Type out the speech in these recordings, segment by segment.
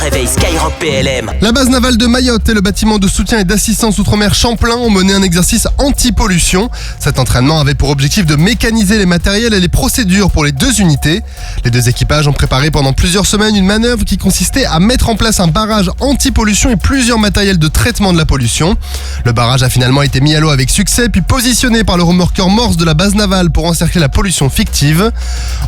réveil Skyrock PLM. La base navale de Mayotte et le bâtiment de soutien et d'assistance outre-mer Champlain ont mené un exercice anti-pollution. Cet entraînement avait pour objectif de mécaniser les matériels et les procédures pour les deux unités. Les deux équipages ont préparé pendant plusieurs semaines une manœuvre qui consistait à mettre en place un barrage anti-pollution et plusieurs matériels de traitement de la pollution. Le barrage a finalement été mis à l'eau avec succès puis positionné par le remorqueur Morse de la base navale pour encercler la pollution fictive.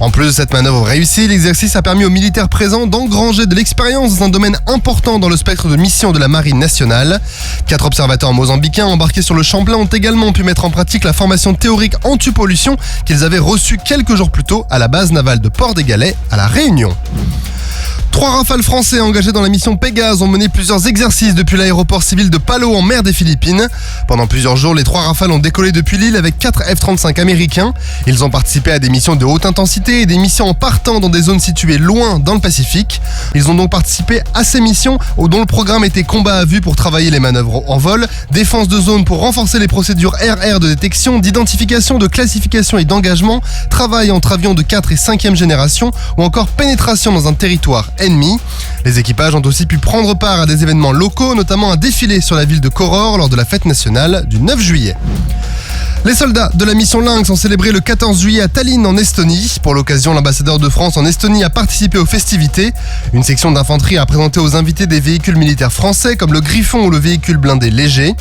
En plus de cette manœuvre réussie, l'exercice a permis aux militaires présents d'engranger de l'expérience dans un domaine important dans le spectre de mission de la Marine nationale. 4 observateurs mozambicains embarqués sur le Champlain ont également pu mettre en pratique la formation théorique anti-pollution qu'ils avaient reçue quelques jours plus tôt à la base navale de Port-des-Galets à La Réunion. 3 rafales français engagés dans la mission Pégase ont mené plusieurs exercices depuis l'aéroport civil de Palo en mer des Philippines. Pendant plusieurs jours, les 3 rafales ont décollé depuis l'île avec 4 F-35 américains. Ils ont participé à des missions de haute intensité et des missions en partant dans des zones situées loin dans le Pacifique. Ils ont donc participé à ces missions dont le programme était combat à vue pour travailler les manœuvres en vol, défense de zone pour renforcer les procédures RR de détection, d'identification, de classification et d'engagement, travail entre avions de 4 et 5e génération ou encore pénétration dans un territoire ennemi. Les équipages ont aussi pu prendre part à des événements locaux, notamment un défilé sur la ville de Koror lors de la fête nationale du 9 juillet. Les soldats de la mission Lynx ont célébré le 14 juillet à Tallinn en Estonie. Pour l'occasion, l'ambassadeur de France en Estonie a participé aux festivités. Une section d'infanterie a présenté aux invités des véhicules militaires français comme le Griffon ou le véhicule blindé léger.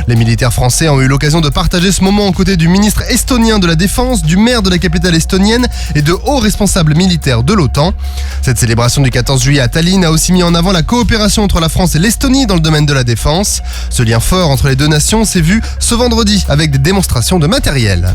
Les militaires français ont eu l'occasion de partager ce moment aux côtés du ministre estonien de la Défense, du maire de la capitale estonienne et de hauts responsables militaires de l'OTAN. Cette célébration du 14 juillet à Tallinn a aussi mis en avant la coopération entre la France et l'Estonie dans le domaine de la défense. Ce lien fort entre les deux nations s'est vu ce vendredi avec des démonstrations de matériel.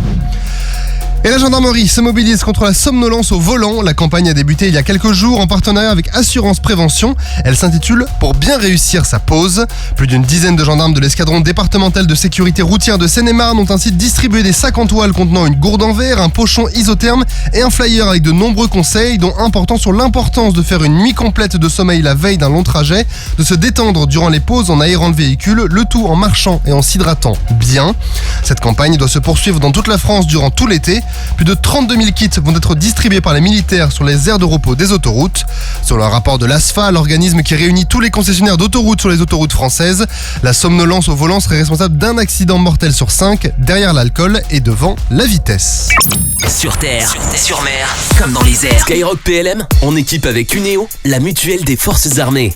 Et la gendarmerie se mobilise contre la somnolence au volant. La campagne a débuté il y a quelques jours en partenariat avec Assurance Prévention. Elle s'intitule « Pour bien réussir sa pause ». Plus d'une dizaine de gendarmes de l'escadron départemental de sécurité routière de Seine-et-Marne ont ainsi distribué des sacs en toile contenant une gourde en verre, un pochon isotherme et un flyer avec de nombreux conseils, dont un portant sur l'importance de faire une nuit complète de sommeil la veille d'un long trajet, de se détendre durant les pauses en aérant le véhicule, le tout en marchant et en s'hydratant bien. Cette campagne doit se poursuivre dans toute la France durant tout l'été. Plus de 32 000 kits vont être distribués par les militaires sur les aires de repos des autoroutes. Selon un rapport de l'ASFA, l'organisme qui réunit tous les concessionnaires d'autoroutes sur les autoroutes françaises, la somnolence au volant serait responsable d'un accident mortel sur 5 derrière l'alcool et devant la vitesse. Sur terre, sur mer, comme dans les airs. Skyrock PLM, en équipe avec Uneo, la mutuelle des forces armées.